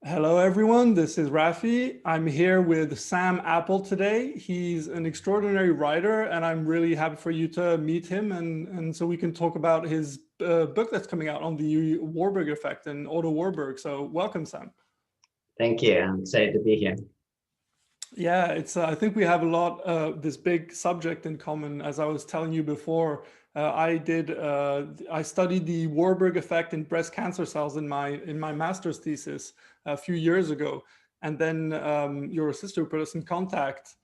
Hello, everyone. This is Rafi. I'm here with Sam Apple today. He's an extraordinary writer, and I'm really happy for you to meet him. And so we can talk about his book that's coming out on the Warburg effect and Otto Warburg. So welcome, Sam. Thank you. I'm excited to be here. Yeah, it's. I think we have a lot this big subject in common. As I was telling you before, I studied the Warburg effect in breast cancer cells in my master's thesis a few years ago, and then your sister who put us in contact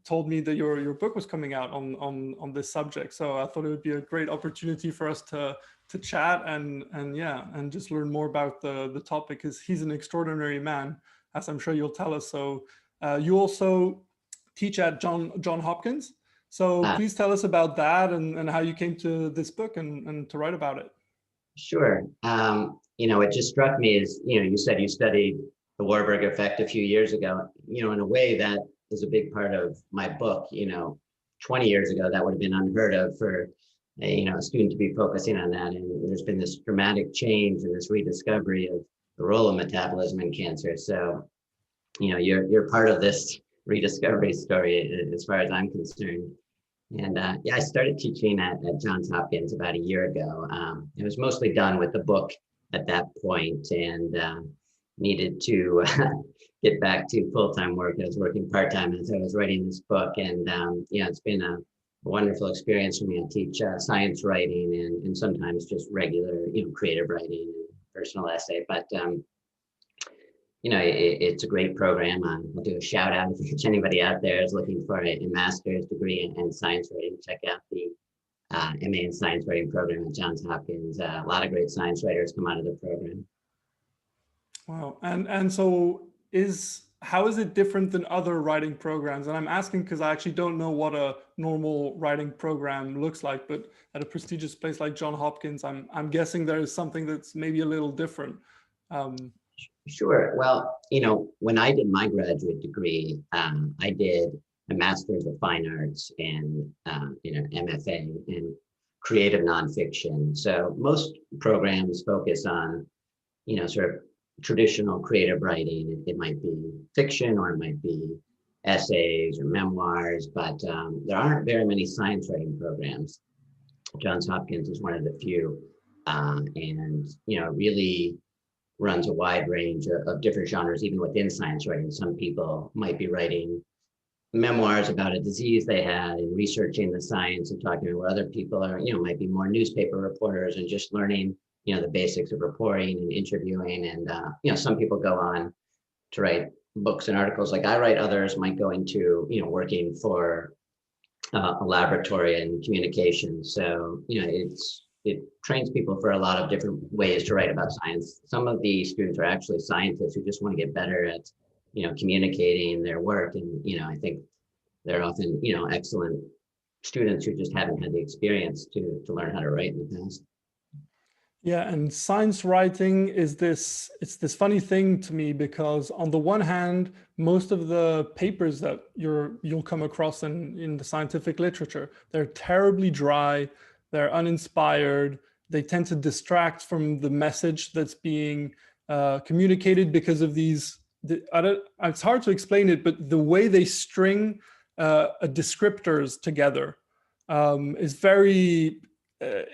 told me that your book was coming out on this subject. So I thought it would be a great opportunity for us to chat and just learn more about the topic, because he's an extraordinary man, as I'm sure you'll tell us. So. You also teach at Johns Hopkins. So please tell us about that and how you came to this book and to write about it. Sure. It just struck me as, you said you studied the Warburg effect a few years ago. In a way that is a big part of my book. 20 years ago, that would have been unheard of for a student to be focusing on that. And there's been this dramatic change and this rediscovery of the role of metabolism in cancer. So you're part of this rediscovery story as far as I'm concerned. And I started teaching at Johns Hopkins about a year ago. It was mostly done with the book at that point, and needed to get back to full-time work. I was working part-time as I was writing this book, and it's been a wonderful experience for me. I teach science writing and sometimes just regular, creative writing and personal essay, but it's a great program. I'll do a shout out if anybody out there is looking for a master's degree in science writing. Check out the MA in science writing program at Johns Hopkins. A lot of great science writers come out of the program. Wow. And so how is it different than other writing programs? And I'm asking because I actually don't know what a normal writing program looks like, but at a prestigious place like Johns Hopkins, I'm guessing there is something that's maybe a little different. Sure. Well, when I did my graduate degree, I did a Master's of Fine Arts and, MFA in Creative Nonfiction. So most programs focus on, sort of traditional creative writing. It might be fiction or it might be essays or memoirs, but there aren't very many science writing programs. Johns Hopkins is one of the few, and, really runs a wide range of different genres, even within science writing. Some people might be writing memoirs about a disease they had and researching the science and talking about other people are, might be more newspaper reporters and just learning, the basics of reporting and interviewing. And, some people go on to write books and articles like I write. Others might go into, working for a laboratory and communication. So, it trains people for a lot of different ways to write about science. Some of the students are actually scientists who just want to get better at, communicating their work. And, I think they're often, excellent students who just haven't had the experience to learn how to write in the past. Yeah, and science writing it's this funny thing to me, because on the one hand, most of the papers that you'll come across in the scientific literature, they're terribly dry. They're uninspired. They tend to distract from the message that's being communicated because of it's hard to explain it, but the way they string descriptors together is very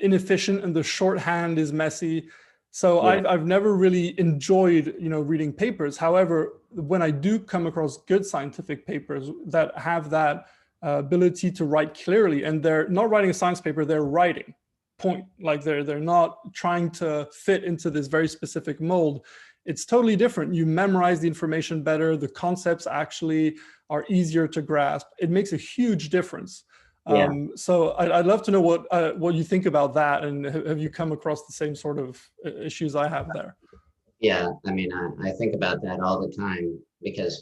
inefficient, and the shorthand is messy. So yeah. I've never really enjoyed, reading papers. However, when I do come across good scientific papers that have that ability to write clearly, and they're not writing a science paper, they're writing point, like they're not trying to fit into this very specific mold. It's totally different. You memorize the information better. The concepts actually are easier to grasp. It makes a huge difference. Yeah. So I'd love to know what you think about that, and have you come across the same sort of issues I have there? Yeah, I mean, I think about that all the time because,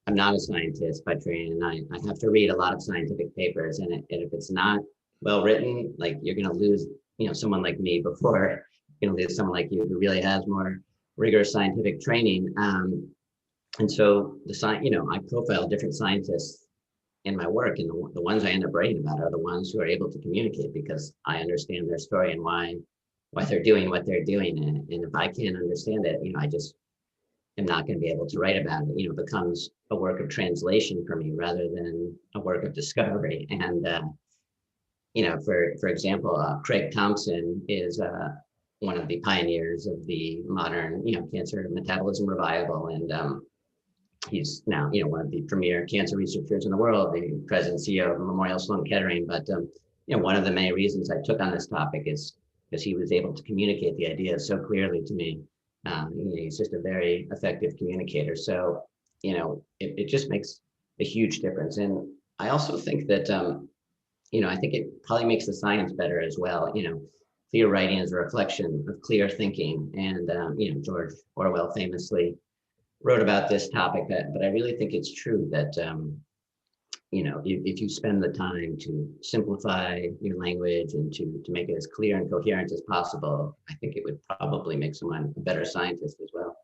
I'm not a scientist by training, and I have to read a lot of scientific papers, and if it's not well written, like you're going to lose, someone like me before you're going to lose someone like you who really has more rigorous scientific training. And so I profile different scientists in my work, and the ones I end up writing about are the ones who are able to communicate because I understand their story and why they're doing what they're doing. And if I can't understand it, I just am not going to be able to write about it. It becomes a work of translation for me rather than a work of discovery. And for example, Craig Thompson is one of the pioneers of the modern cancer metabolism revival, and he's now one of the premier cancer researchers in the world, the president and CEO of Memorial Sloan Kettering. But one of the many reasons I took on this topic is because he was able to communicate the ideas so clearly to me. He's just a very effective communicator. So it just makes a huge difference. And I also think that I think it probably makes the science better as well. Clear writing is a reflection of clear thinking. And, George Orwell famously wrote about this topic, but I really think it's true that, if you spend the time to simplify your language and to make it as clear and coherent as possible, I think it would probably make someone a better scientist as well.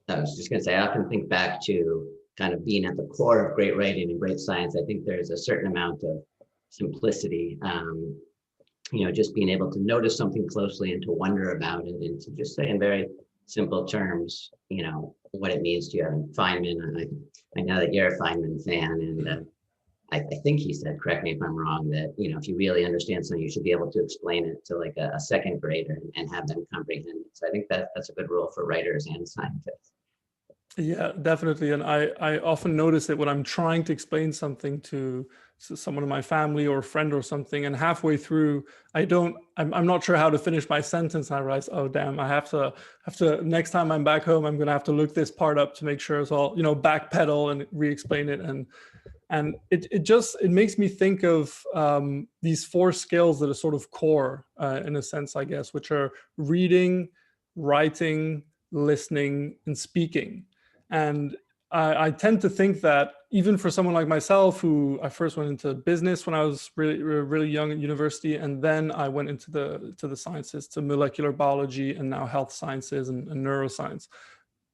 I was just going to say, I often think back to kind of being at the core of great writing and great science. I think there's a certain amount of simplicity, just being able to notice something closely and to wonder about it and to just say in very simple terms, what it means to you. I mean, Feynman, I know that you're a Feynman fan, and I think he said, correct me if I'm wrong, that, if you really understand something, you should be able to explain it to like a second grader and have them comprehend it. So I think that's a good rule for writers and scientists. Yeah, definitely. And I often notice it when I'm trying to explain something to someone in my family or a friend or something, and halfway through, I'm not sure how to finish my sentence. And I realize, oh, damn, I have to, next time I'm back home, I'm going to have to look this part up to make sure it's all, backpedal and re-explain it. And it makes me think of these 4 skills that are sort of core in a sense, I guess, which are reading, writing, listening, and speaking. And I tend to think that even for someone like myself, who I first went into business when I was really young at university, and then I went into the sciences, to molecular biology, and now health sciences and neuroscience.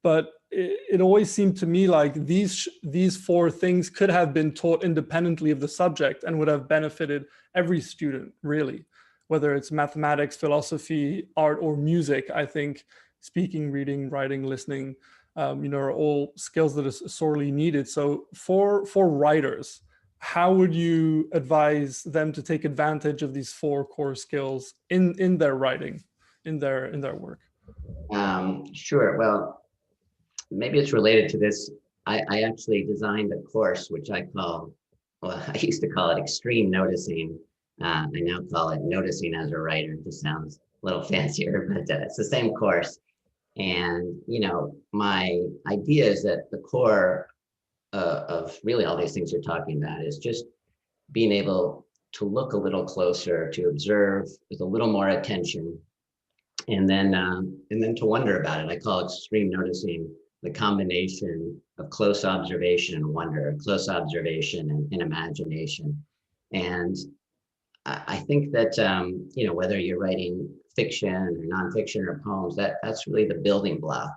But it always seemed to me like these 4 things could have been taught independently of the subject and would have benefited every student, really, whether it's mathematics, philosophy, art, or music. I think speaking, reading, writing, listening, are all skills that are sorely needed. So for writers, how would you advise them to take advantage of these 4 core skills in their writing, in their work? Sure. Well, maybe it's related to this. I actually designed a course, which I used to call it extreme noticing. I now call it noticing as a writer. It just sounds a little fancier, but it's the same course. And, my idea is that the core of really all these things you're talking about is just being able to look a little closer, to observe with a little more attention, and then to wonder about it. I call extreme noticing the combination of close observation and wonder, close observation and imagination. And I think that, whether you're writing fiction or nonfiction or poems, that's really the building block.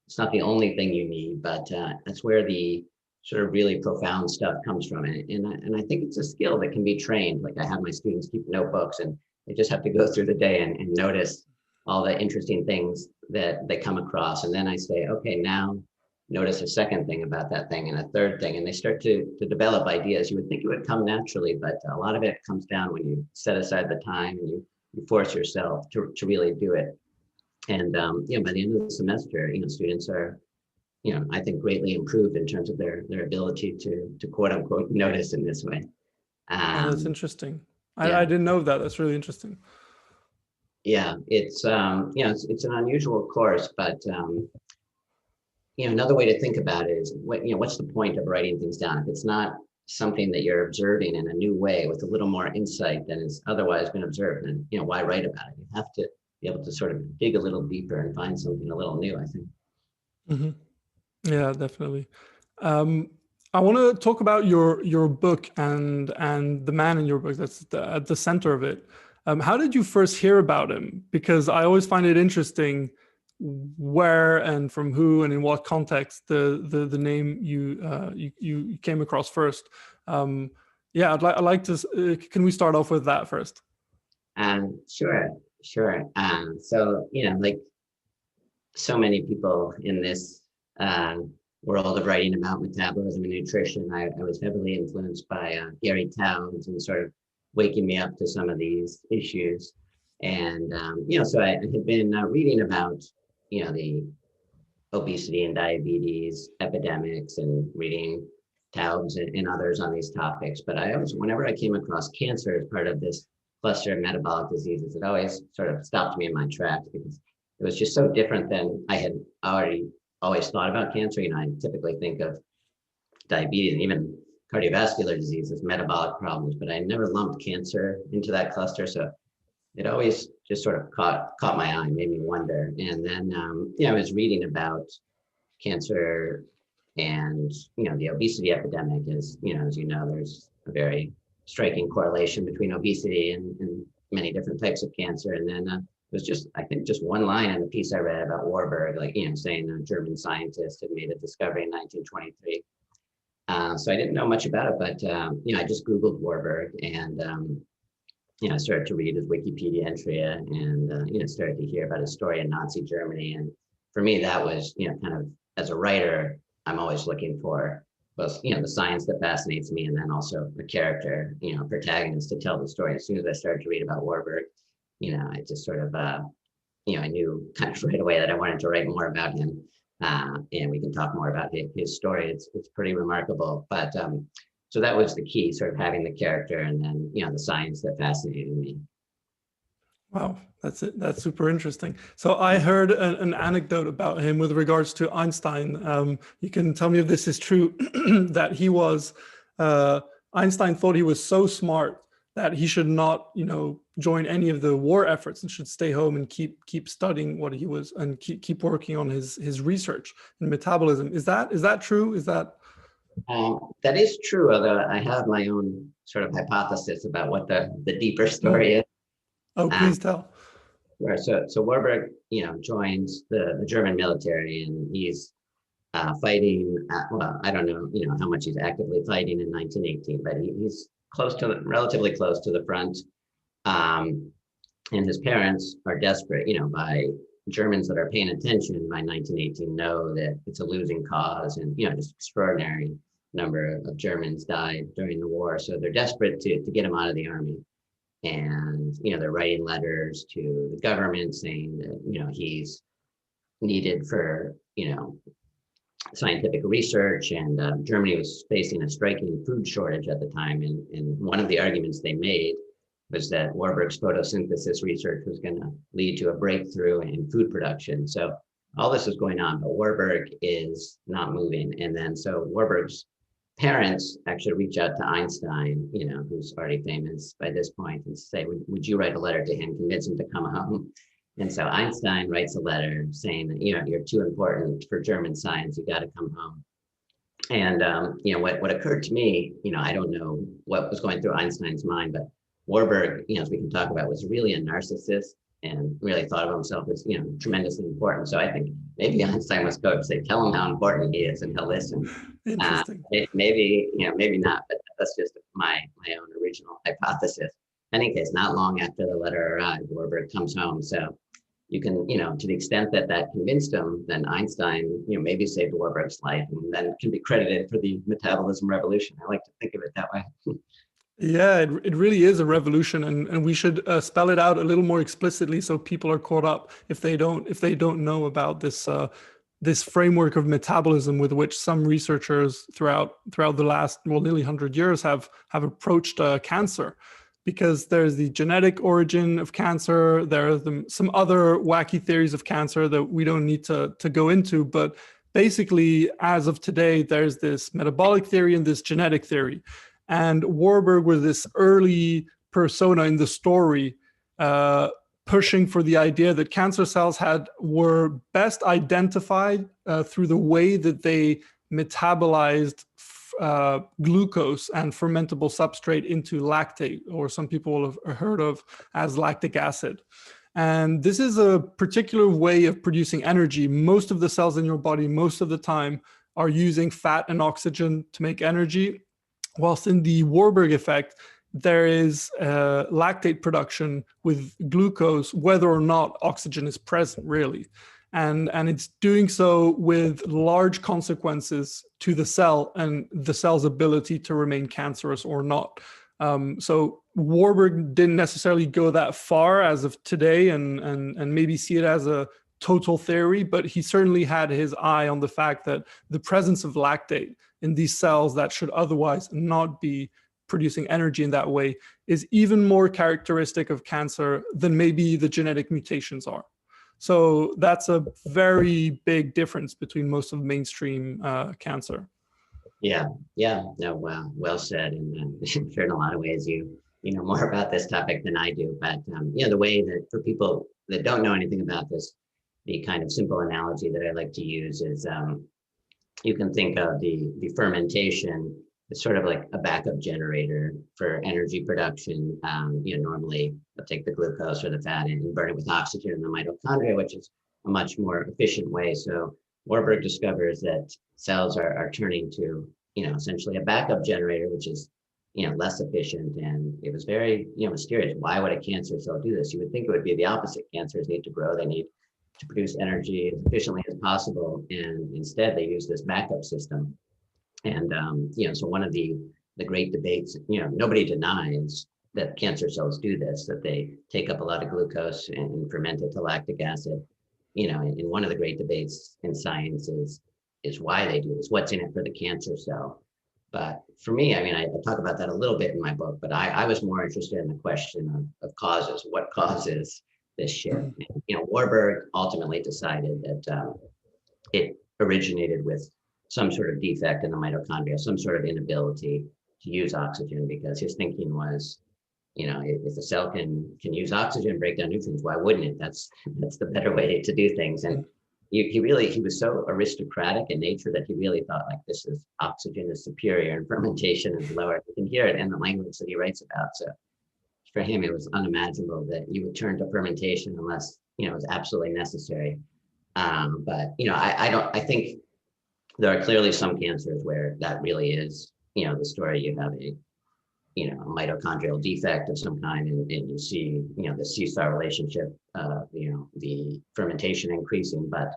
It's not the only thing you need, but that's where the sort of really profound stuff comes from. And I think it's a skill that can be trained. Like I have my students keep notebooks, and they just have to go through the day and notice all the interesting things that they come across. And then I say, okay, now notice a second thing about that thing and a third thing. And they start to develop ideas. You would think it would come naturally, but a lot of it comes down when you set aside the time and you force yourself to really do it. And, by the end of the semester, students are, I think greatly improved in terms of their ability to quote unquote notice in this way. That's interesting. Yeah. I didn't know that. That's really interesting. Yeah, it's it's an unusual course, but another way to think about it is what's the point of writing things down if it's not something that you're observing in a new way with a little more insight than has otherwise been observed? And why write about it? You have to be able to sort of dig a little deeper and find something a little new, I think. Mm-hmm. Yeah, definitely. I want to talk about your book and the man in your book that's at the center of it. How did you first hear about him? Because I always find it interesting where and from who and in what context the name you came across first. I'd like to. Can we start off with that first? Sure. Sure. So, like so many people in this world of writing about metabolism and nutrition, I was heavily influenced by Gary Towns and sort of waking me up to some of these issues. And, so I had been reading about, the obesity and diabetes epidemics and reading Towns and others on these topics. But I always, whenever I came across cancer as part of this cluster of metabolic diseases, it always sort of stopped me in my tracks because it was just so different than I had always thought about cancer. I typically think of diabetes and even cardiovascular disease as metabolic problems, but I never lumped cancer into that cluster. So it always just sort of caught my eye, made me wonder. And then, I was reading about cancer and, the obesity epidemic is, as there's a very striking correlation between obesity and many different types of cancer. And then it was just, I think, just one line in the piece I read about Warburg, saying a German scientist had made a discovery in 1923. So I didn't know much about it, but, I just Googled Warburg and, I started to read his Wikipedia entry and, started to hear about his story in Nazi Germany. And for me, that was, kind of, as a writer, I'm always looking for both, the science that fascinates me and then also the character, protagonist to tell the story. As soon as I started to read about Warburg, I just sort of, I knew kind of right away that I wanted to write more about him. And we can talk more about his story. It's pretty remarkable. But so that was the key, sort of having the character and then, the science that fascinated me. Wow, that's it. That's super interesting. So I heard an anecdote about him with regards to Einstein. You can tell me if this is true, that he was, Einstein thought he was so smart that he should not, join any of the war efforts and should stay home and keep studying what he was and keep working on his research in metabolism. Is that true? Is that? That is true, although I have my own sort of hypothesis about what the deeper story is. Oh, please tell. Right. So Warburg, joins the German military, and he's fighting. Well, I don't know, how much he's actively fighting in 1918, but he's relatively close to the front. And his parents are desperate, by Germans that are paying attention by 1918 know that it's a losing cause, and just extraordinary number of Germans died during the war. So they're desperate to get him out of the army. And, they're writing letters to the government saying that, he's needed for, scientific research. And Germany was facing a striking food shortage at the time. And one of the arguments they made was that Warburg's photosynthesis research was going to lead to a breakthrough in food production. So all this is going on, but Warburg is not moving. And then so Warburg's parents actually reach out to Einstein, who's already famous by this point, and say, would you write a letter to him, convince him to come home? And so Einstein writes a letter saying that, you're too important for German science, you got to come home. And, what occurred to me, I don't know what was going through Einstein's mind, but Warburg, as we can talk about, was really a narcissist and really thought of himself as, tremendously important. So I think maybe Einstein was coached, say, tell him how important he is and he'll listen. Interesting. Maybe not, but that's just my own original hypothesis. In any case, not long after the letter arrived, Warburg comes home. So you can, to the extent that convinced him, then Einstein, maybe saved Warburg's life and then can be credited for the metabolism revolution. I like to think of it that way. Yeah, it really is a revolution, and we should spell it out a little more explicitly so people are caught up if they don't know about this framework of metabolism with which some researchers throughout the last nearly 100 years have approached cancer. Because there's the genetic origin of cancer, there are some other wacky theories of cancer that we don't need to go into, but basically, as of today, there's this metabolic theory and this genetic theory. And Warburg was this early persona in the story, pushing for the idea that cancer cells were best identified through the way that they metabolized glucose and fermentable substrate into lactate, or some people have heard of as lactic acid. And this is a particular way of producing energy. Most of the cells in your body, most of the time, are using fat and oxygen to make energy. Whilst in the Warburg effect, there is lactate production with glucose, whether or not oxygen is present, really. And it's doing so with large consequences to the cell and the cell's ability to remain cancerous or not. So Warburg didn't necessarily go that far as of today and maybe see it as a total theory, but he certainly had his eye on the fact that the presence of lactate in these cells that should otherwise not be producing energy in that way is even more characteristic of cancer than maybe the genetic mutations are. So that's a very big difference between most of mainstream cancer. Yeah, no, well said. And I'm sure in a lot of ways you know more about this topic than I do. But the way that for people that don't know anything about this, the kind of simple analogy that I like to use is you can think of the fermentation as sort of like a backup generator for energy production. Normally they'll take the glucose or the fat and burn it with oxygen in the mitochondria, which is a much more efficient way. So Warburg discovers that cells are turning to, essentially a backup generator, which is, less efficient. And it was very, mysterious. Why would a cancer cell do this? You would think it would be the opposite. Cancers need to grow. They need to produce energy as efficiently as possible. And instead they use this backup system. And, so one of the great debates, nobody denies that cancer cells do this, that they take up a lot of glucose and ferment it to lactic acid. And one of the great debates in science is why they do this, what's in it for the cancer cell. But for me, I talk about that a little bit in my book, but I was more interested in the question of causes. What causes this shift? Warburg ultimately decided that it originated with some sort of defect in the mitochondria, some sort of inability to use oxygen, because his thinking was, if a cell can use oxygen, break down nutrients, why wouldn't it? That's the better way to do things. And he was so aristocratic in nature that he really thought like oxygen is superior and fermentation is lower. You can hear it in the language that he writes about. So for him, it was unimaginable that you would turn to fermentation unless, it was absolutely necessary. But I think there are clearly some cancers where that really is, the story. You have a mitochondrial defect of some kind, and you see, the seesaw relationship, the fermentation increasing. But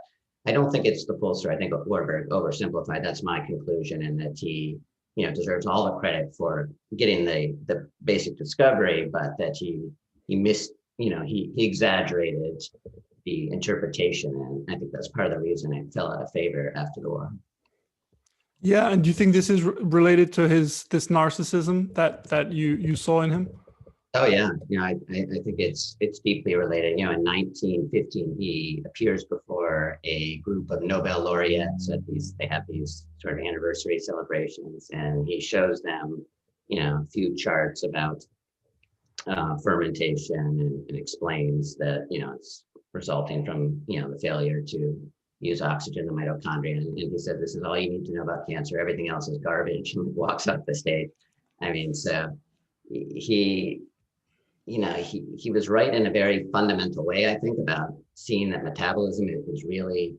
I don't think it's the full story. I think Warburg oversimplified. That's my conclusion, and that he, deserves all the credit for getting the basic discovery, but that he missed, he exaggerated the interpretation, and I think that's part of the reason it fell out of favor after the war. Yeah, and do you think this is related to this narcissism that you saw in him? Oh yeah, I think it's deeply related. In 1915, he appears before a group of Nobel laureates at they have these sort of anniversary celebrations, and he shows them, a few charts about fermentation and explains that, it's resulting from, the failure to use oxygen in the mitochondria. And he said, this is all you need to know about cancer. Everything else is garbage, and walks off the stage. So he was right in a very fundamental way, I think, about seeing that metabolism is really,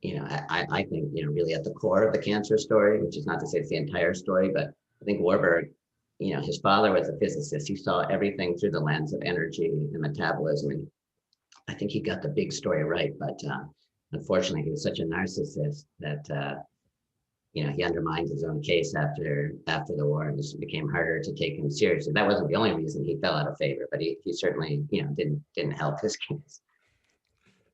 I think, really at the core of the cancer story, which is not to say it's the entire story, but I think Warburg, his father was a physicist. He saw everything through the lens of energy and metabolism. And I think he got the big story right, but unfortunately, he was such a narcissist that he undermined his own case after the war, and it became harder to take him seriously. That wasn't the only reason he fell out of favor, but he certainly didn't help his case.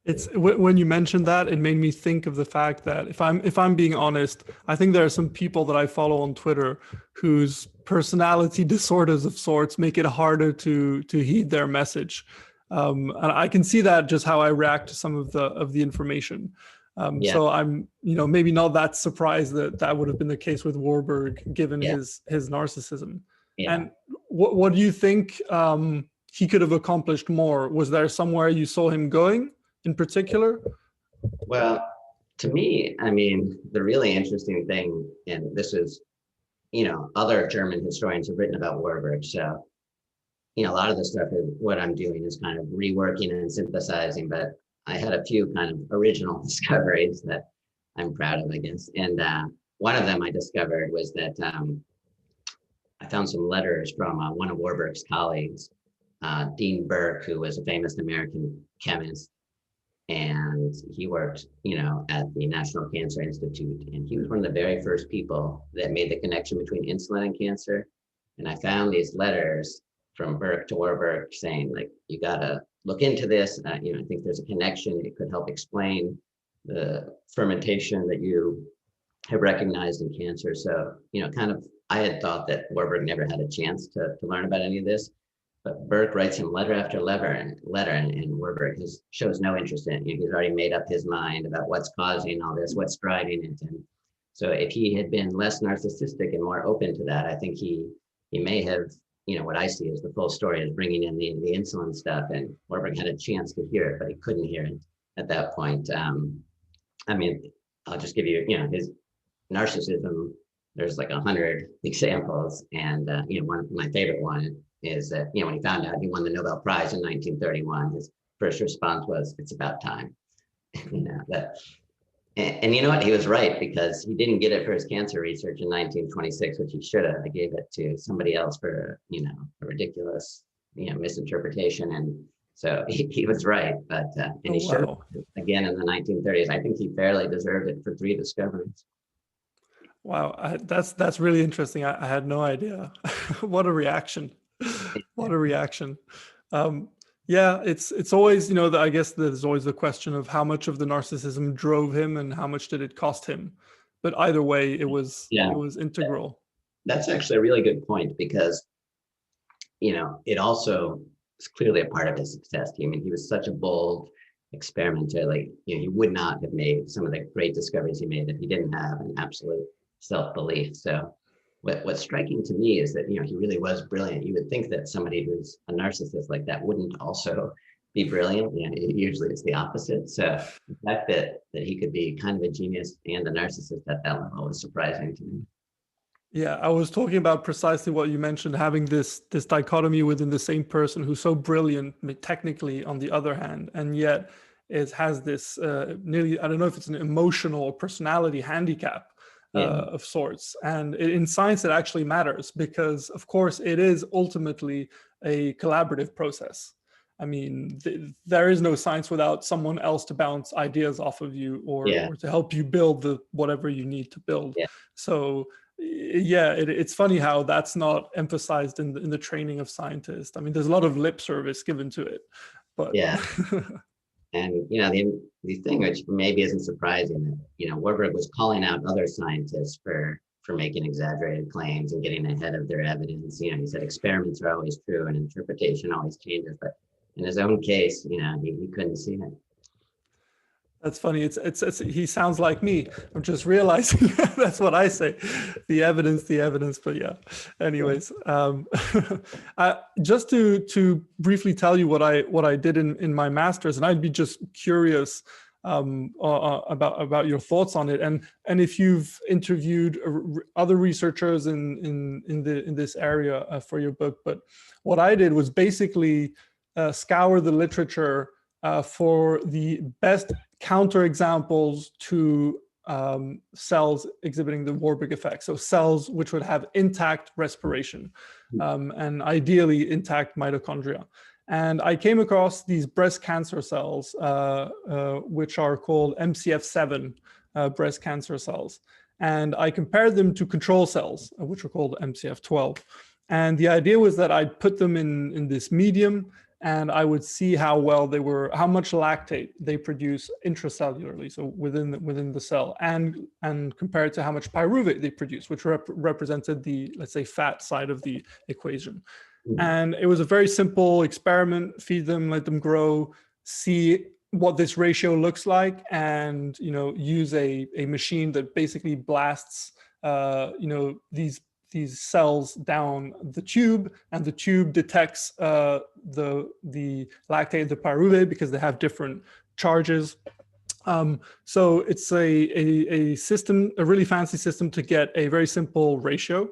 It's when you mentioned that, it made me think of the fact that if I'm being honest, I think there are some people that I follow on Twitter whose personality disorders of sorts make it harder to heed their message. And I can see that just how I react to some of the information. So I'm, maybe not that surprised that would have been the case with Warburg, given his narcissism. Yeah. And what do you think he could have accomplished more? Was there somewhere you saw him going in particular? Well, to me, the really interesting thing, and this is, other German historians have written about Warburg. So, a lot of the stuff is what I'm doing is kind of reworking and synthesizing, but I had a few kind of original discoveries that I'm proud of, I guess. And one of them I discovered was that I found some letters from one of Warburg's colleagues, Dean Burke, who was a famous American chemist, and he worked, at the National Cancer Institute, and he was one of the very first people that made the connection between insulin and cancer. And I found these letters from Burke to Warburg saying, like, you gotta look into this. I think there's a connection. It could help explain the fermentation that you have recognized in cancer. So, I had thought that Warburg never had a chance to learn about any of this, but Burke writes him letter after letter, and Warburg shows no interest in it. He's already made up his mind about what's causing all this, what's driving it. And so if he had been less narcissistic and more open to that, I think he may have, what I see as the full story is bringing in the insulin stuff, and Warburg had a chance to hear it, but he couldn't hear it at that point. I'll just give you, his narcissism. There's like 100 examples, and one of my favorite one is that when he found out he won the Nobel Prize in 1931, his first response was, "It's about time." And you know what? He was right, because he didn't get it for his cancer research in 1926, which he should have. He gave it to somebody else for a ridiculous misinterpretation, and so he was right. But and he should have again in the 1930s. I think he fairly deserved it for 3 discoveries. Wow, that's really interesting. I had no idea. What a reaction! What a reaction! Yeah, it's always, I guess there's always the question of how much of the narcissism drove him and how much did it cost him. But either way, it was integral. That's actually a really good point, because it also is clearly a part of his success. He was such a bold experimenter. Like, he would not have made some of the great discoveries he made if he didn't have an absolute self-belief. So what's striking to me is that he really was brilliant. You would think that somebody who's a narcissist like that wouldn't also be brilliant. Usually it's the opposite. So the fact that he could be kind of a genius and a narcissist at that level was surprising to me. Yeah, I was talking about precisely what you mentioned, having this dichotomy within the same person who's so brilliant technically on the other hand, and yet it has this nearly, I don't know if it's an emotional or personality handicap of sorts. And in science, it actually matters, because of course it is ultimately a collaborative process. There is no science without someone else to bounce ideas off of you or to help you build whatever you need to build. So it's funny how that's not emphasized in the training of scientists. There's a lot of lip service given to it, but And the thing which maybe isn't surprising, that Warburg was calling out other scientists for making exaggerated claims and getting ahead of their evidence. He said experiments are always true and interpretation always changes, but in his own case, he couldn't see it. That's funny. It's he sounds like me. I'm just realizing that's what I say. The evidence. But yeah. Anyways, just to briefly tell you what I did in my master's, and I'd be just curious about your thoughts on it, and if you've interviewed other researchers in this area for your book. But what I did was basically scour the literature for the best counterexamples to cells exhibiting the Warburg effect. So cells which would have intact respiration and ideally intact mitochondria. And I came across these breast cancer cells, which are called MCF7 breast cancer cells. And I compared them to control cells, which are called MCF12. And the idea was that I'd put them in this medium, and I would see how much lactate they produce intracellularly, so within the cell, and compare it to how much pyruvate they produce, which represented the, let's say, fat side of the equation. And it was a very simple experiment: feed them, let them grow, see what this ratio looks like, and use a machine that basically blasts these cells down the tube, and the tube detects the lactate, the pyruvate, because they have different charges. So it's a system, a really fancy system to get a very simple ratio.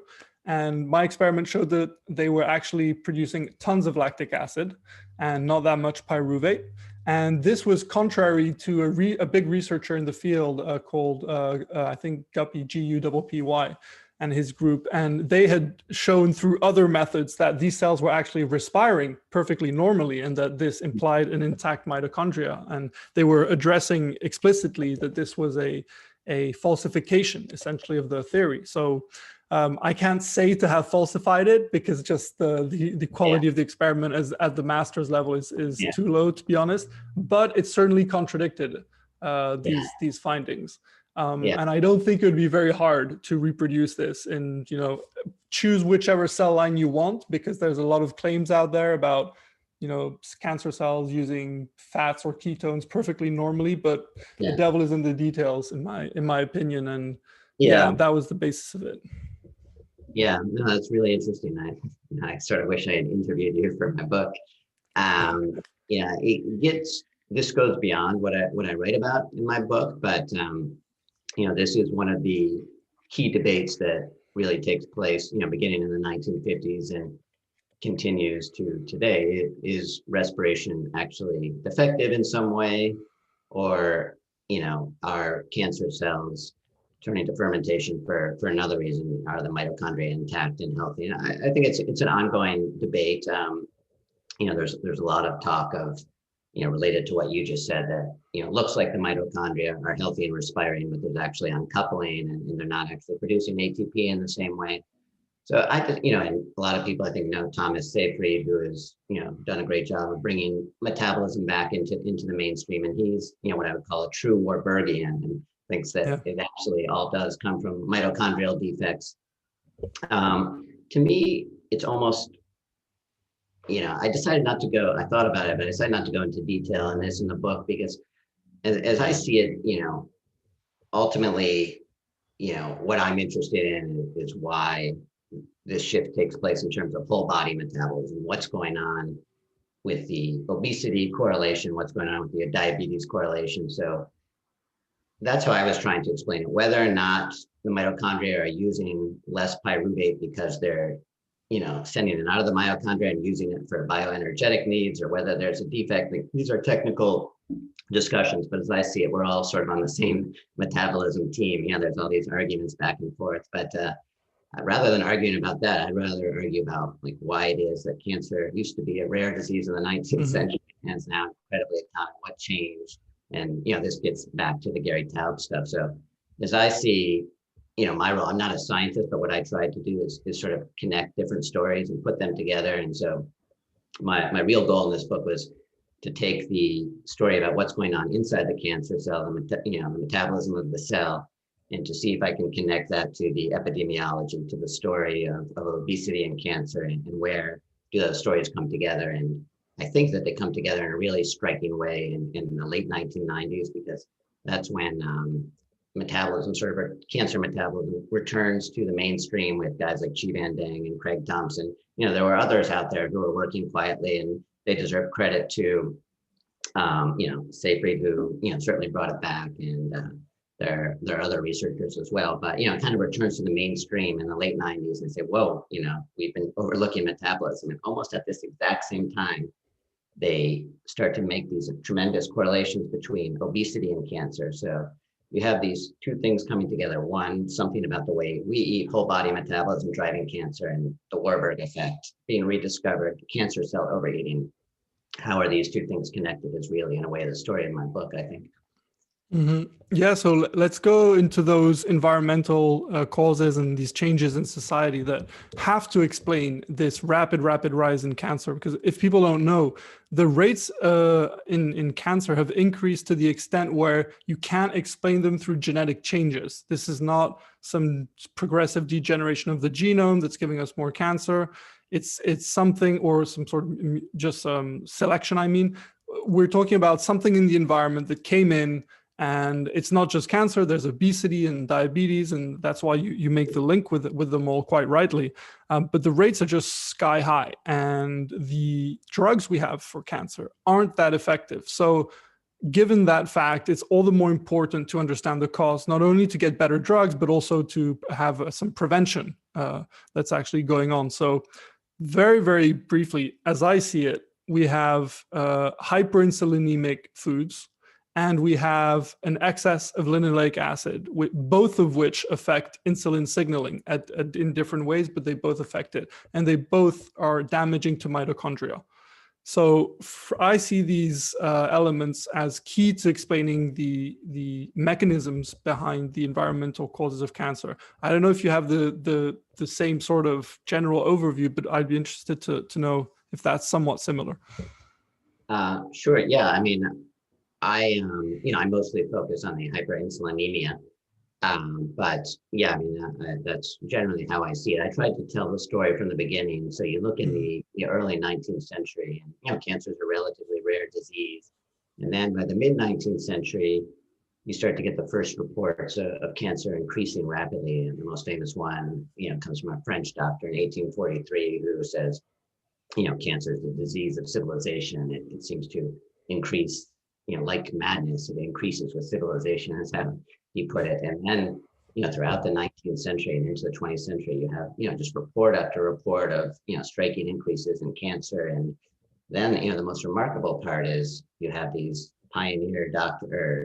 And my experiment showed that they were actually producing tons of lactic acid and not that much pyruvate. And this was contrary to a big researcher in the field called, I think, Guppy, Guppy. and his group, and they had shown through other methods that these cells were actually respiring perfectly normally, and that this implied an intact mitochondria. And they were addressing explicitly that this was a falsification, essentially, of the theory. So I can't say to have falsified it, because just the quality of the experiment at the master's level is too low, to be honest. But it certainly contradicted these findings. And I don't think it would be very hard to reproduce this and, choose whichever cell line you want, because there's a lot of claims out there about, cancer cells using fats or ketones perfectly normally, but the devil is in the details, in my opinion. And that was the basis of it. Yeah, no, that's really interesting. I sort of wish I had interviewed you for my book. This goes beyond what I write about in my book, but this is one of the key debates that really takes place, beginning in the 1950s and continues to today. Is respiration actually defective in some way, or are cancer cells turning to fermentation for another reason? Are the mitochondria intact and healthy? And I think it's an ongoing debate. There's a lot of talk of, related to what you just said, that, looks like the mitochondria are healthy and respiring, but there's actually uncoupling, and they're not actually producing ATP in the same way. So I just, and a lot of people, I think, know Thomas Seyfried, who has, done a great job of bringing metabolism back into the mainstream. And he's, what I would call a true Warburgian, and thinks that it actually all does come from mitochondrial defects. To me, it's almost, I decided not to go, I thought about it, but I decided not to go into detail on this in the book, because as I see it, ultimately, what I'm interested in is why this shift takes place in terms of whole body metabolism, what's going on with the obesity correlation, what's going on with the diabetes correlation. So that's how I was trying to explain it, whether or not the mitochondria are using less pyruvate because they're, sending it out of the mitochondria and using it for bioenergetic needs, or whether there's a defect. These are technical discussions, but as I see it, we're all sort of on the same metabolism team. There's all these arguments back and forth, but rather than arguing about that, I'd rather argue about why it is that cancer used to be a rare disease in the 19th century and is now incredibly common. What changed? And this gets back to the Gary Taub stuff. So as I see, my role, I'm not a scientist, but what I tried to do is sort of connect different stories and put them together. And so my real goal in this book was to take the story about what's going on inside the cancer cell, the metabolism of the cell, and to see if I can connect that to the epidemiology, to the story of obesity and cancer, and where do those stories come together. And I think that they come together in a really striking way in the late 1990s, because that's when cancer metabolism returns to the mainstream with guys like Chi Van Dang and Craig Thompson. There were others out there who were working quietly, and they deserve credit to, Seyfried, who, certainly brought it back, and there are other researchers as well. But, it kind of returns to the mainstream in the late 90s, and say, whoa, we've been overlooking metabolism. And almost at this exact same time, they start to make these tremendous correlations between obesity and cancer. So you have these two things coming together. One, something about the way we eat, whole body metabolism driving cancer, and the Warburg effect being rediscovered, cancer cell overeating. How are these two things connected is really, in a way, the story of my book, I think. Yeah, so let's go into those environmental causes and these changes in society that have to explain this rapid rise in cancer. Because if people don't know, the rates in cancer have increased to the extent where you can't explain them through genetic changes. This is not some progressive degeneration of the genome that's giving us more cancer. It's something, or some sort of just selection. I mean, we're talking about something in the environment that came in. And it's not just cancer, there's obesity and diabetes, and that's why you make the link with them all quite rightly. But the rates are just sky high, and the drugs we have for cancer aren't that effective. So given that fact, it's all the more important to understand the cause, not only to get better drugs, but also to have some prevention that's actually going on. So very, very briefly, as I see it, we have hyperinsulinemic foods. and we have an excess of linoleic acid, both of which affect insulin signaling in different ways, but they both affect it. And they both are damaging to mitochondria. So I see these elements as key to explaining the mechanisms behind the environmental causes of cancer. I don't know if you have the same sort of general overview, but I'd be interested to know if that's somewhat similar. Sure. Yeah. I mean, I mostly focus on the hyperinsulinemia. But yeah, I mean, that's generally how I see it. I tried to tell the story from the beginning. So you look in the early 19th century, and cancer is a relatively rare disease. And then by the mid 19th century, you start to get the first reports of cancer increasing rapidly. And the most famous one, comes from a French doctor in 1843 who says, cancer is the disease of civilization. It seems to increase, like madness. It increases with civilization, is how he put it. And then, throughout the 19th century and into the 20th century, you have, just report after report of, striking increases in cancer. And then, the most remarkable part is you have these pioneer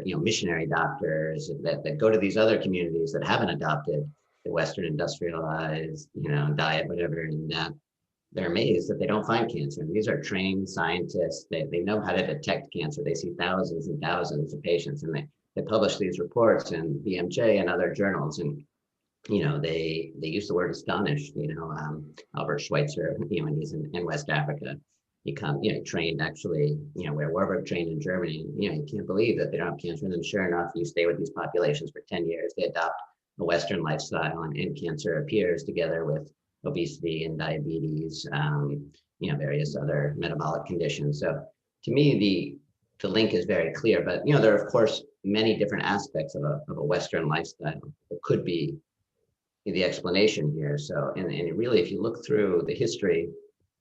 missionary doctors that go to these other communities that haven't adopted the Western industrialized, diet, whatever, and they're amazed that they don't find cancer. And these are trained scientists. They know how to detect cancer. They see thousands and thousands of patients, and they publish these reports in BMJ and other journals. And they use the word astonished. Albert Schweitzer, when he's in West Africa, he trained actually, where Warburg trained in Germany. You can't believe that they don't have cancer. And then sure enough, you stay with these populations for 10 years, they adopt a Western lifestyle, and cancer appears together with obesity and diabetes, various other metabolic conditions. So to me, the link is very clear, but there are of course many different aspects of a Western lifestyle that could be the explanation here. So, and really, if you look through the history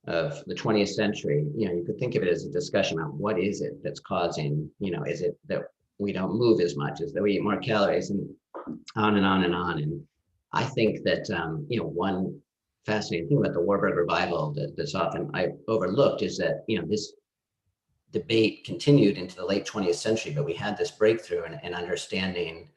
of the 20th century, you could think of it as a discussion about what is it that's causing, is it that we don't move as much, is that we eat more calories, and on and on and on. And I think that, one fascinating thing about the Warburg revival that's often overlooked is that, this debate continued into the late 20th century, but we had this breakthrough in understanding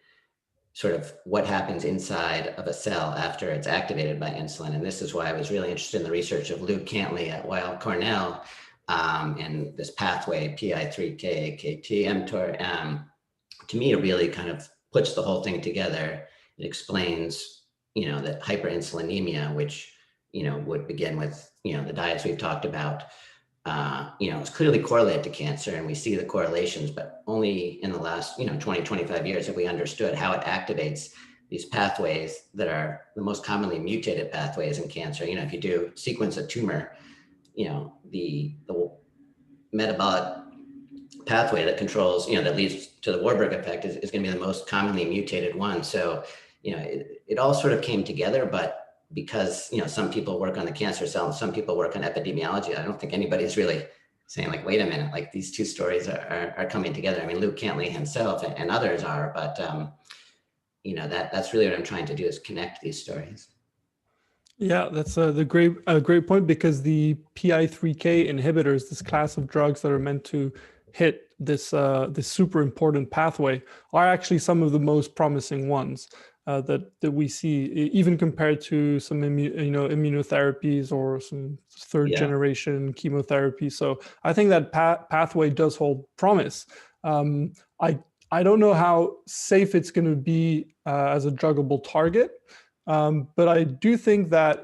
sort of what happens inside of a cell after it's activated by insulin. And this is why I was really interested in the research of Luke Cantley at Weill Cornell, and this pathway, PI3K, AKT, mTOR. To me, it really kind of puts the whole thing together. It explains, that hyperinsulinemia, which, would begin with, the diets we've talked about, it's clearly correlated to cancer, and we see the correlations, but only in the last, 20, 25 years have we understood how it activates these pathways that are the most commonly mutated pathways in cancer. If you do sequence a tumor, the metabolic pathway that controls, that leads to the Warburg effect is going to be the most commonly mutated one. So, it all sort of came together, but because, some people work on the cancer cell and some people work on epidemiology, I don't think anybody's really saying like, wait a minute, like these two stories are coming together. I mean, Luke Cantley himself and others are, but, that's really what I'm trying to do, is connect these stories. Yeah, that's a great point, because the PI3K inhibitors, this class of drugs that are meant to hit this super important pathway, are actually some of the most promising ones that we see, even compared to some immunotherapies or some third generation chemotherapy. So I think that pathway does hold promise. I don't know how safe it's going to be as a druggable target. But I do think that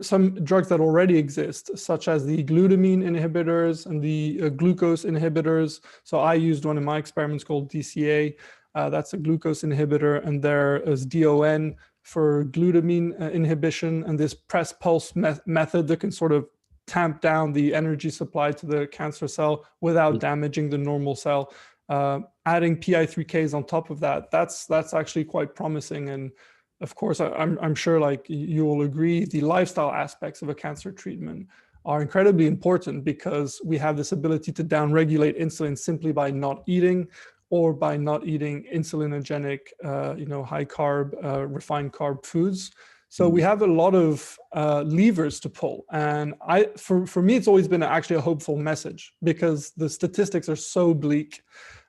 some drugs that already exist, such as the glutamine inhibitors and the glucose inhibitors. So I used one in my experiments called DCA. That's a glucose inhibitor, and there is DON for glutamine inhibition, and this press pulse method that can sort of tamp down the energy supply to the cancer cell without damaging the normal cell. Adding PI3Ks on top of that's actually quite promising. And of course, I'm sure, like you will agree, the lifestyle aspects of a cancer treatment are incredibly important, because we have this ability to downregulate insulin simply by not eating, or by not eating insulinogenic, high carb, refined carb foods. So we have a lot of levers to pull. And for me, it's always been actually a hopeful message, because the statistics are so bleak.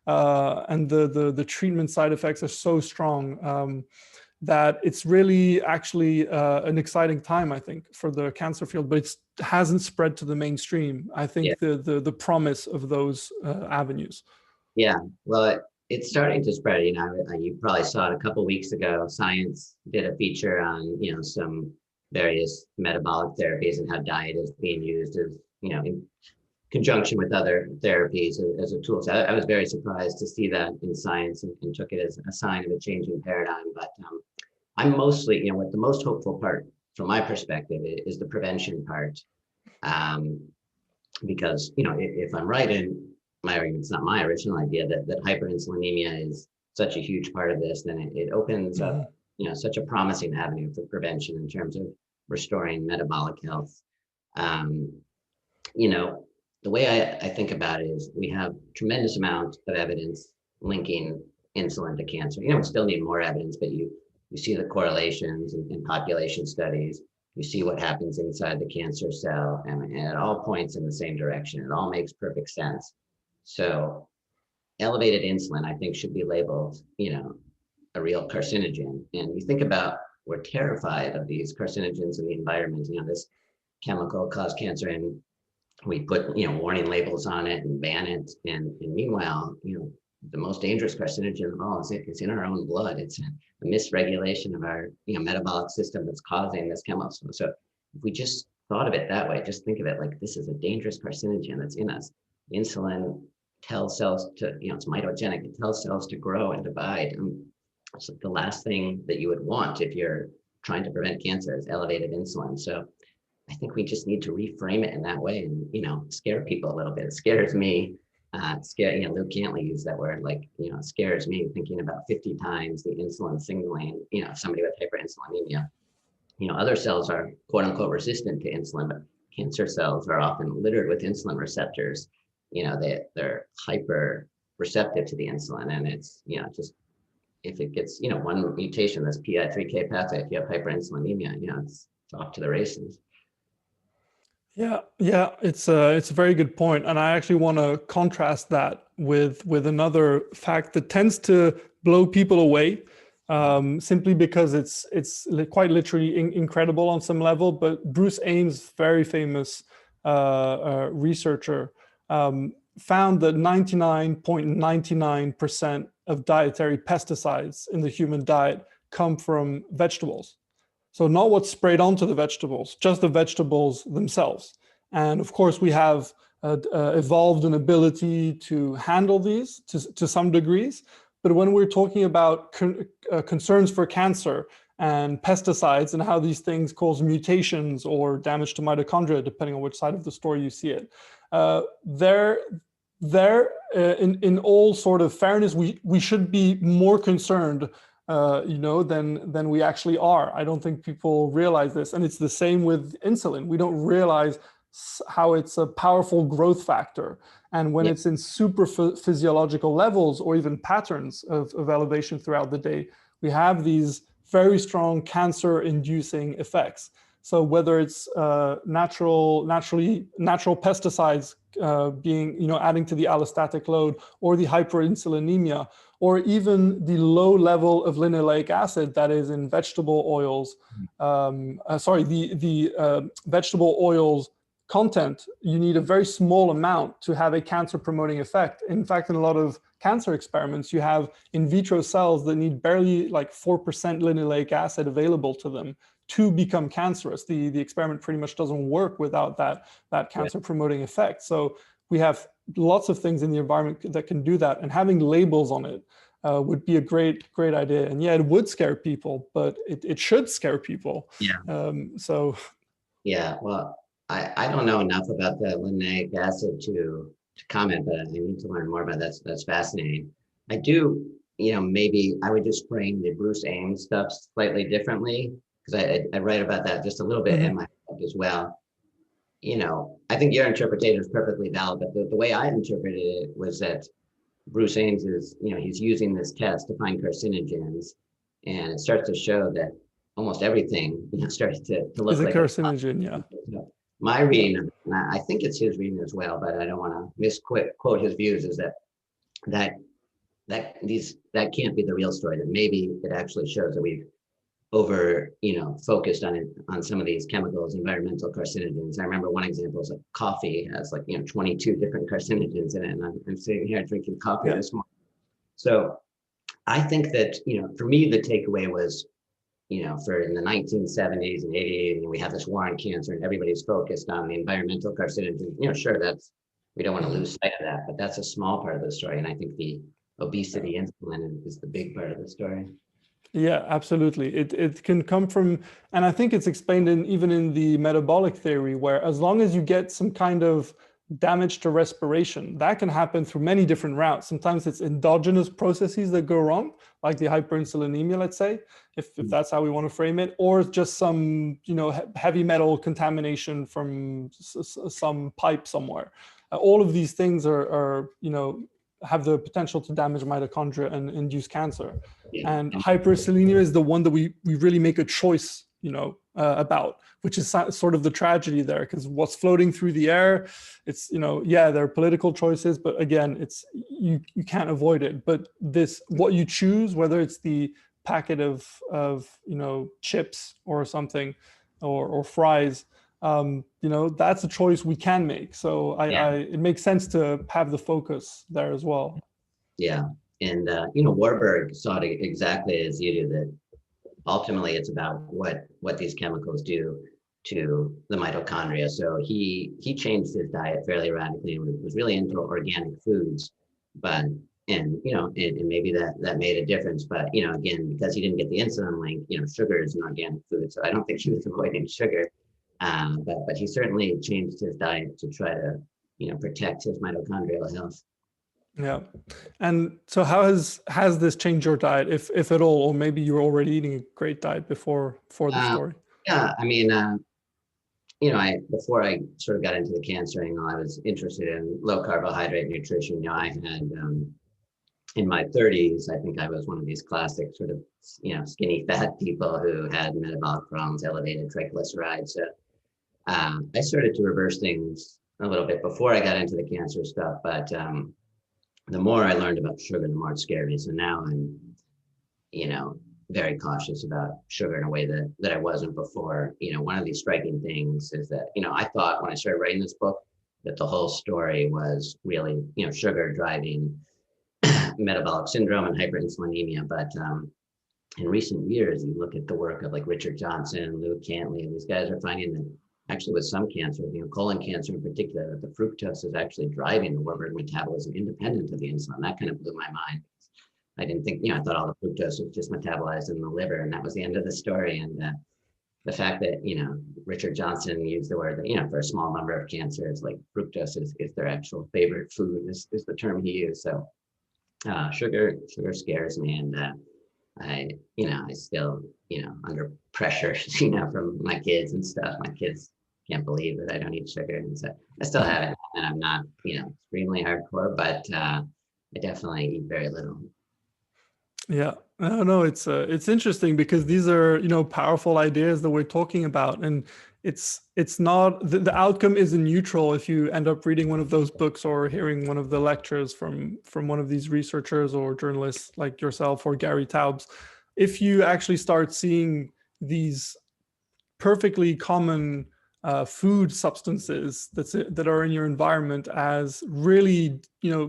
and the treatment side effects are so strong, that it's really actually an exciting time, I think, for the cancer field, but it hasn't spread to the mainstream. I Yeah. think the promise of those avenues. Yeah. Well, it's starting to spread. You probably saw it a couple of weeks ago. Science did a feature on, some various metabolic therapies and how diet is being used as, in conjunction with other therapies as a tool. So I was very surprised to see that in science, and took it as a sign of a changing paradigm. But I'm mostly, what the most hopeful part from my perspective is the prevention part. Because, if I'm right in my argument, it's not my original idea that hyperinsulinemia is such a huge part of this, then it opens up, such a promising avenue for prevention in terms of restoring metabolic health. The way I think about it is we have tremendous amount of evidence linking insulin to cancer. We still need more evidence, but you see the correlations in population studies. You see what happens inside the cancer cell, and it all points in the same direction. It all makes perfect sense. So elevated insulin, I think, should be labeled, a real carcinogen. And you think about, we're terrified of these carcinogens in the environment. This chemical cause cancer, and we put, warning labels on it and ban it. And meanwhile, the most dangerous carcinogen of all is in our own blood. It's a misregulation of our, metabolic system that's causing this chemical. So if we just thought of it that way, just think of it like this is a dangerous carcinogen that's in us. Insulin tells cells to, it's mitogenic. It tells cells to grow and divide. It's the last thing that you would want if you're trying to prevent cancer is elevated insulin. So I think we just need to reframe it in that way and, scare people a little bit. It scares me. Luke Cantley used that word, it scares me thinking about 50 times the insulin signaling, somebody with hyperinsulinemia. Other cells are quote unquote resistant to insulin, but cancer cells are often littered with insulin receptors. They're hyper receptive to the insulin, and it's, just if it gets, one mutation, this PI3K pathway, if you have hyperinsulinemia, it's off to the races. Yeah, it's a very good point, and I actually want to contrast that with another fact that tends to blow people away, simply because it's quite literally incredible on some level. But Bruce Ames, very famous researcher, found that 99.99% of dietary pesticides in the human diet come from vegetables. So not what's sprayed onto the vegetables, just the vegetables themselves. And of course, we have evolved an ability to handle these to some degrees. But when we're talking about concerns for cancer and pesticides and how these things cause mutations or damage to mitochondria, depending on which side of the story you see it, in all sort of fairness, we should be more concerned than we actually are. I don't think people realize this. And it's the same with insulin. We don't realize how it's a powerful growth factor. And when it's in super physiological levels or even patterns of elevation throughout the day, we have these very strong cancer-inducing effects. So whether it's natural pesticides being, adding to the allostatic load, or the hyperinsulinemia, or even the low level of linoleic acid that is in vegetable oils, the vegetable oils content, you need a very small amount to have a cancer promoting effect. In fact, in a lot of cancer experiments, you have in vitro cells that need barely 4% linoleic acid available to them to become cancerous. The experiment pretty much doesn't work without that cancer promoting effect. So we have lots of things in the environment that can do that, and having labels on it would be a great idea. And it would scare people, but it should scare people. Well, I don't know enough about the linoleic acid to comment, but I need to learn more about that. That's fascinating. I do, maybe I would just frame the Bruce Ames stuff slightly differently, because I write about that just a little bit in my book as well. I think your interpretation is perfectly valid, but the way I interpreted it was that Bruce Ames is, he's using this test to find carcinogens, and it starts to show that almost everything, starts to look like a carcinogen. My reading of it, and I think it's his reading as well, but I don't want to misquote his views, is that that can't be the real story. That maybe it actually shows that we've focused on some of these chemicals, environmental carcinogens. I remember one example is like coffee has 22 different carcinogens in it, and I'm sitting here drinking coffee this morning. So I think that, for me, the takeaway was, for in the 1970s and 80s, we have this war on cancer and everybody's focused on the environmental carcinogens. Sure, we don't want to lose sight of that, but that's a small part of the story. And I think the obesity insulin is the big part of the story. Yeah, absolutely. It can come from, and I think it's explained even in the metabolic theory, where as long as you get some kind of damage to respiration, that can happen through many different routes. Sometimes it's endogenous processes that go wrong, like the hyperinsulinemia, let's say, if that's how we want to frame it, or just some, heavy metal contamination from some pipe somewhere. All of these things are have the potential to damage mitochondria and induce cancer. Yeah. And hyperinsulinemia is the one that we really make a choice, about, which is sort of the tragedy there, because what's floating through the air, it's, there are political choices, but again, it's, you can't avoid it. But what you choose, whether it's the packet of chips or something, or fries, that's a choice we can make. So it makes sense to have the focus there as well. Yeah. And, Warburg saw it exactly as you do, that ultimately it's about what these chemicals do to the mitochondria. So he changed his diet fairly radically and was really into organic foods, and maybe that made a difference. But, again, because he didn't get the insulin link, sugar is an organic food. So I don't think he was avoiding sugar. But he certainly changed his diet to try to, protect his mitochondrial health. Yeah. And so how has this changed your diet, if at all, or maybe you were already eating a great diet before the story? Yeah. I mean, before I sort of got into the cancer angle, I was interested in low carbohydrate nutrition. I had, in my 30s, I think I was one of these classic sort of, skinny fat people who had metabolic problems, elevated triglycerides. So I started to reverse things a little bit before I got into the cancer stuff, but the more I learned about sugar, the more it scared me. So now I'm, very cautious about sugar in a way that I wasn't before. One of these striking things is that, I thought when I started writing this book that the whole story was really, sugar driving metabolic syndrome and hyperinsulinemia. But in recent years, you look at the work of like Richard Johnson, Lou Cantley, and these guys are finding that actually with some cancer, colon cancer in particular, that the fructose is actually driving the Warburg metabolism independent of the insulin. That kind of blew my mind. I didn't think, I thought all the fructose was just metabolized in the liver, and that was the end of the story. And the fact that, Richard Johnson used the word that, for a small number of cancers, like fructose is their actual favorite food is the term he used. So sugar scares me. And I still, under pressure, from my kids and stuff. My kids can't believe that I don't eat sugar, and so I still have it. And I'm not, extremely hardcore, but I definitely eat very little. Yeah, no, it's interesting because these are, powerful ideas that we're talking about, and it's not the outcome isn't neutral if you end up reading one of those books or hearing one of the lectures from one of these researchers or journalists like yourself or Gary Taubes. If you actually start seeing these perfectly common food substances that are in your environment as really,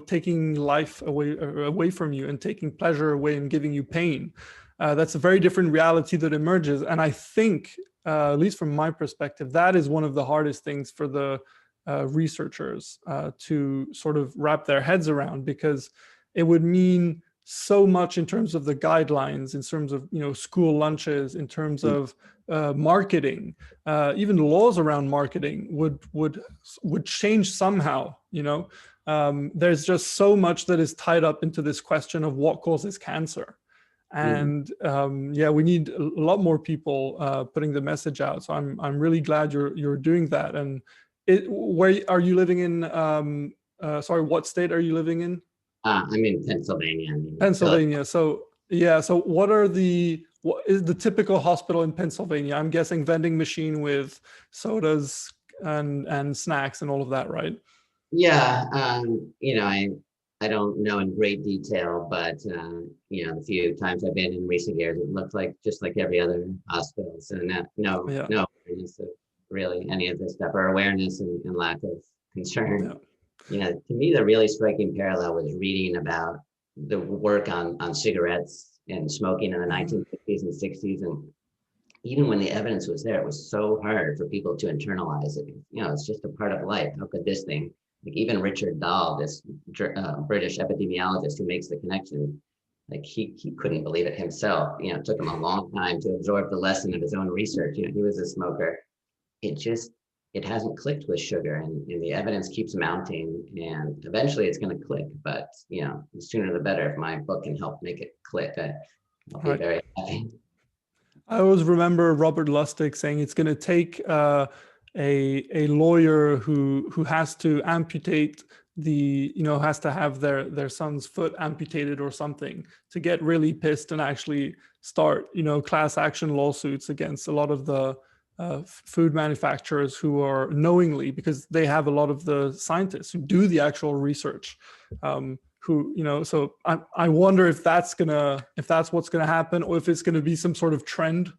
taking life away from you and taking pleasure away and giving you pain, that's a very different reality that emerges. And I think, at least from my perspective, that is one of the hardest things for the researchers to sort of wrap their heads around, because it would mean so much in terms of the guidelines, in terms of, school lunches, in terms of marketing, even laws around marketing would change somehow. There's just so much that is tied up into this question of what causes cancer. And we need a lot more people putting the message out. So I'm really glad you're doing that. And where are you living in? What state are you living in? I'm in Pennsylvania. Pennsylvania. So what is the typical hospital in Pennsylvania? I'm guessing vending machine with sodas and snacks and all of that, right? Yeah. I don't know in great detail, but the few times I've been in recent years, it looked like just like every other hospital. So Yeah. no awareness of really any of this stuff, or awareness and lack of concern. Yeah. To me, the really striking parallel was reading about the work on cigarettes and smoking in the 1950s and 60s. And even when the evidence was there, it was so hard for people to internalize it. It's just a part of life. How could this thing, like even Richard Dahl, this British epidemiologist who makes the connection, like he couldn't believe it himself. It took him a long time to absorb the lesson of his own research. He was a smoker. It hasn't clicked with sugar, and the evidence keeps mounting, and eventually it's going to click. But the sooner the better. If my book can help make it click, I'll be very happy. I always remember Robert Lustig saying it's going to take a lawyer who has to amputate has to have their son's foot amputated or something to get really pissed and actually start class action lawsuits against a lot of the food manufacturers who are knowingly, because they have a lot of the scientists who do the actual research. So I wonder if that's what's gonna happen, or if it's gonna be some sort of trend,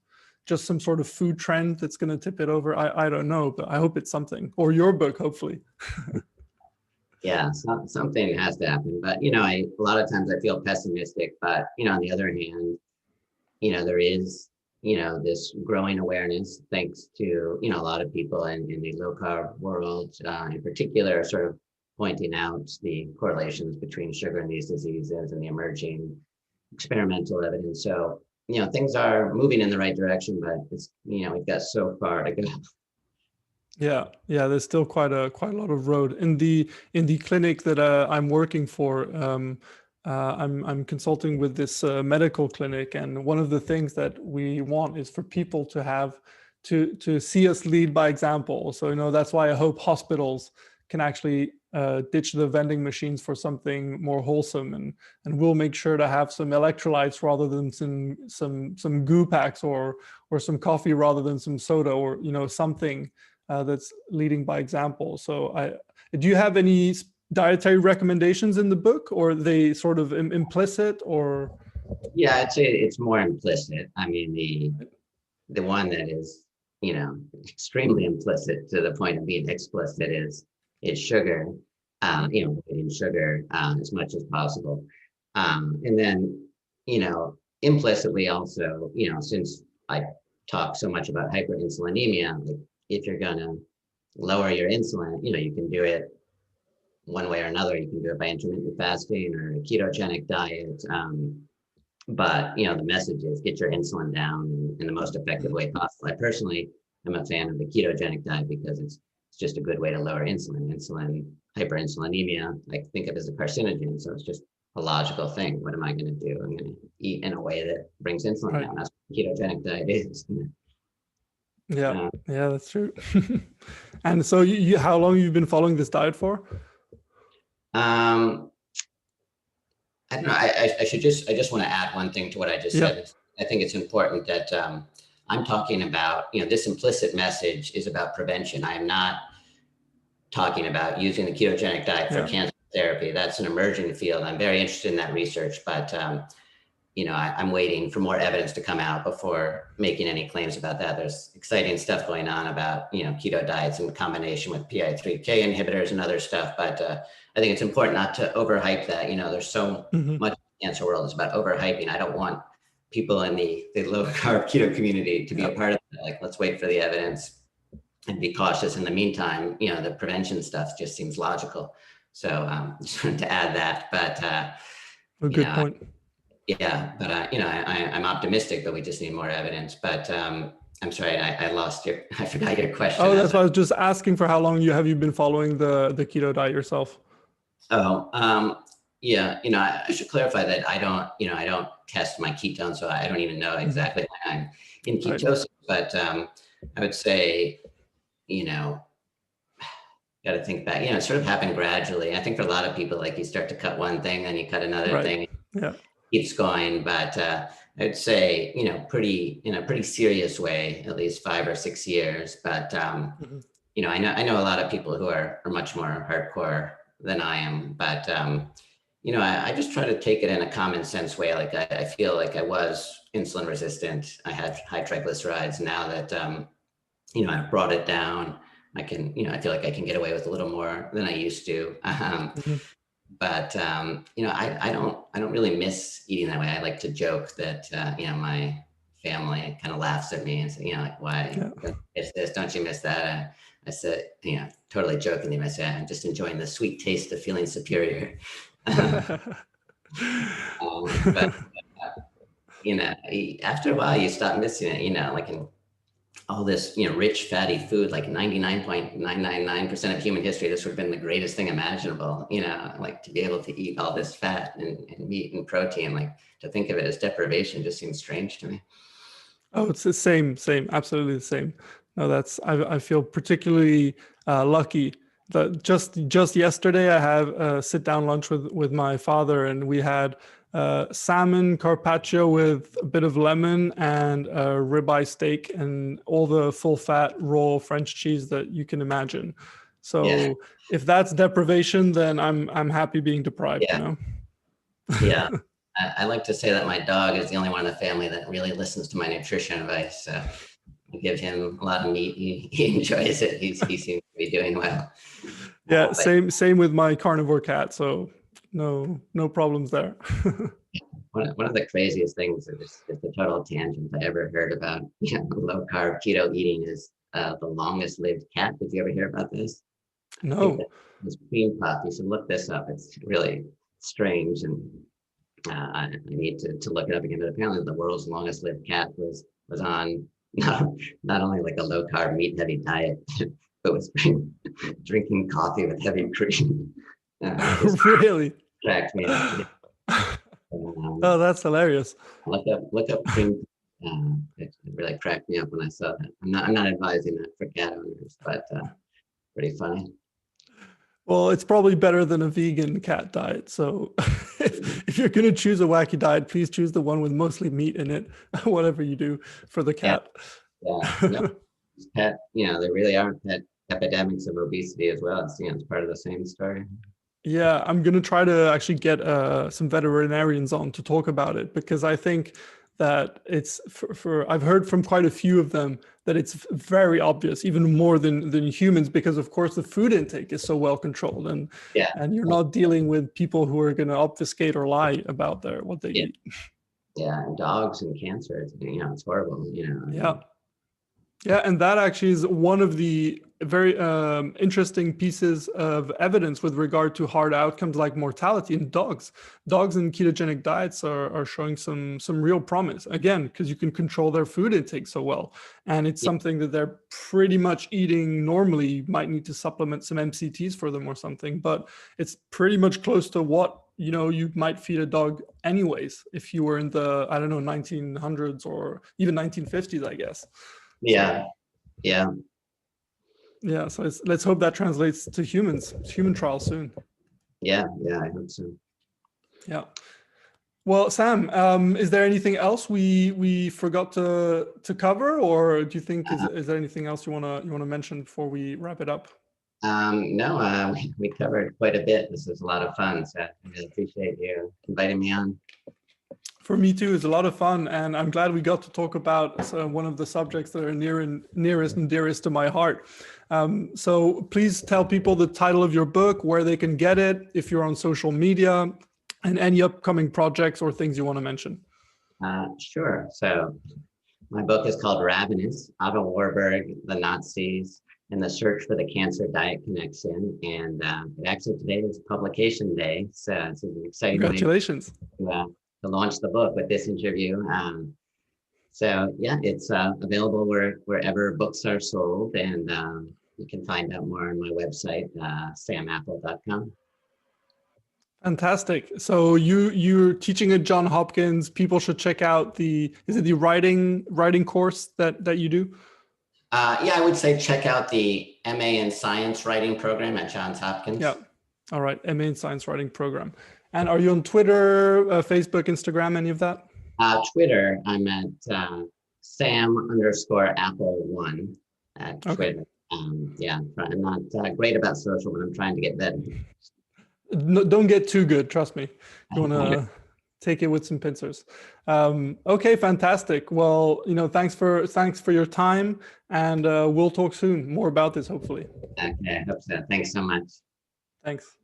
just some sort of food trend that's gonna tip it over. I don't know, but I hope it's something, or your book, hopefully. Yeah, something has to happen. But a lot of times I feel pessimistic. But on the other hand, there is this growing awareness thanks to a lot of people in the low carb world, in particular, sort of pointing out the correlations between sugar and these diseases and the emerging experimental evidence. So, things are moving in the right direction, but it's, we've got so far to go. Yeah, there's still quite a lot of road in the clinic that I'm working for. I'm consulting with this medical clinic, and one of the things that we want is for people to have to see us lead by example. So that's why I hope hospitals can actually ditch the vending machines for something more wholesome, and we'll make sure to have some electrolytes rather than some goo packs, or some coffee rather than some soda, or something that's leading by example. So do you have any dietary recommendations in the book, or are they sort of implicit, or? Yeah, I'd say it's more implicit. I mean, the one that is, extremely implicit to the point of being explicit is sugar, avoiding sugar as much as possible. And then, implicitly also, since I talk so much about hyperinsulinemia, like if you're gonna lower your insulin, you can do it one way or another. You can do it by intermittent fasting or a ketogenic diet. But the message is get your insulin down in the most effective way possible. I personally am a fan of the ketogenic diet because it's just a good way to lower insulin. Hyperinsulinemia, I think of as a carcinogen, so it's just a logical thing. What am I going to do? I'm going to eat in a way that brings insulin down. That's what the ketogenic diet is. Yeah, that's true. And so, how long have you been following this diet for? I don't know. I just want to add one thing to what I just said. I think it's important that I'm talking about, this implicit message is about prevention. I am not talking about using the ketogenic diet for cancer therapy. That's an emerging field. I'm very interested in that research, but I'm waiting for more evidence to come out before making any claims about that. There's exciting stuff going on about, keto diets in combination with PI3K inhibitors and other stuff. But I think it's important not to overhype that. There's so much in the cancer world is about overhyping. I don't want people in the low carb keto community to be a part of it. Like, let's wait for the evidence and be cautious. In the meantime, the prevention stuff just seems logical. So just wanted to add that. But a good point. Yeah, but I'm optimistic, but we just need more evidence. But I'm sorry, I forgot your question. Oh, that's why I was just asking for how long have you been following the keto diet yourself? Oh, yeah, I should clarify that I don't test my ketones, so I don't even know exactly when I'm in ketosis. But I would say, got to think back. It sort of happened gradually. I think for a lot of people, like you start to cut one thing, then you cut another thing. Yeah. Keeps going, but I'd say in a pretty serious way, at least 5 or 6 years. But I know a lot of people who are much more hardcore than I am. But I just try to take it in a common sense way. Like I feel like I was insulin resistant. I had high triglycerides. Now that, I've brought it down, I can, I feel like I can get away with a little more than I used to. Mhm. But I don't really miss eating that way. I like to joke that my family kind of laughs at me and say, like, why Yeah. don't you miss this? Don't you miss that? I said, totally jokingly, I said, I'm just enjoying the sweet taste of feeling superior. But after a while, you stop missing it. Like in all this, rich fatty food, like 99.999% of human history, this would have been the greatest thing imaginable, like to be able to eat all this fat and meat and protein, like to think of it as deprivation just seems strange to me. Oh, it's the same, absolutely the same. No, I feel particularly lucky that just yesterday I had a sit down lunch with my father, and we had salmon carpaccio with a bit of lemon and a ribeye steak and all the full fat raw French cheese that you can imagine. So if that's deprivation, then I'm happy being deprived, Yeah. I like to say that my dog is the only one in the family that really listens to my nutrition advice. So I give him a lot of meat. He enjoys it. He seems to be doing well. Yeah, same with my carnivore cat. So no problems there. One of the craziest things is the total tangent I ever heard about low carb keto eating is the longest lived cat. Did you ever hear about this? No. This cream puff. You should look this up. It's really strange, and I need to look it up again. But apparently, the world's longest lived cat was on not only like a low carb meat heavy diet, but was drinking coffee with heavy cream. Really? Cracked me up. Oh, that's hilarious. Look up cream. It really cracked me up when I saw that. I'm not advising that for cat owners, but pretty funny. Well, it's probably better than a vegan cat diet. So if you're going to choose a wacky diet, please choose the one with mostly meat in it, whatever you do for the cat. Yeah. No, pet, there really are pet epidemics of obesity as well. It's part of the same story. Yeah, I'm going to try to actually get some veterinarians on to talk about it, because I think that it's I've heard from quite a few of them that it's very obvious, even more than humans, because of course the food intake is so well controlled, and you're not dealing with people who are going to obfuscate or lie about what they eat. Yeah, and dogs and cancer, it's horrible. Yeah, and that actually is one of the very interesting pieces of evidence with regard to hard outcomes like mortality in dogs. Dogs in ketogenic diets are showing some real promise, again, because you can control their food intake so well. And it's something that they're pretty much eating normally. You might need to supplement some MCTs for them or something, but it's pretty much close to what you might feed a dog anyways if you were in the, I don't know, 1900s or even 1950s, I guess. Yeah. So let's hope that translates to human trials soon. Yeah, I hope so. Yeah. Well, Sam, is there anything else we forgot to cover, or do you think is there anything else you wanna mention before we wrap it up? No, we covered quite a bit. This was a lot of fun, so I really appreciate you inviting me on. For me too, it's a lot of fun, and I'm glad we got to talk about one of the subjects that are nearest and dearest to my heart. So please tell people the title of your book, where they can get it, if you're on social media, and any upcoming projects or things you want to mention. Sure. So my book is called Ravenous, Otto Warburg, the Nazis, and the Search for the Cancer Diet Connection. And actually today is publication day, so it's an exciting Congratulations. To launch the book with this interview. So yeah, it's available wherever books are sold, and you can find out more on my website, samapple.com. Fantastic. So you're teaching at Johns Hopkins. People should check out the writing course that you do? Yeah, I would say check out the MA in Science Writing program at Johns Hopkins. Yeah. All right. MA in Science Writing program. And are you on Twitter, Facebook, Instagram, any of that? Twitter, I'm at Sam_Apple1 at Twitter. Yeah, I'm not great about social, but I'm trying to get better. No, don't get too good. Trust me. You want to take it with some pincers. Okay, fantastic. Well, thanks for your time, and we'll talk soon more about this, hopefully. Okay, I hope so. Thanks so much. Thanks.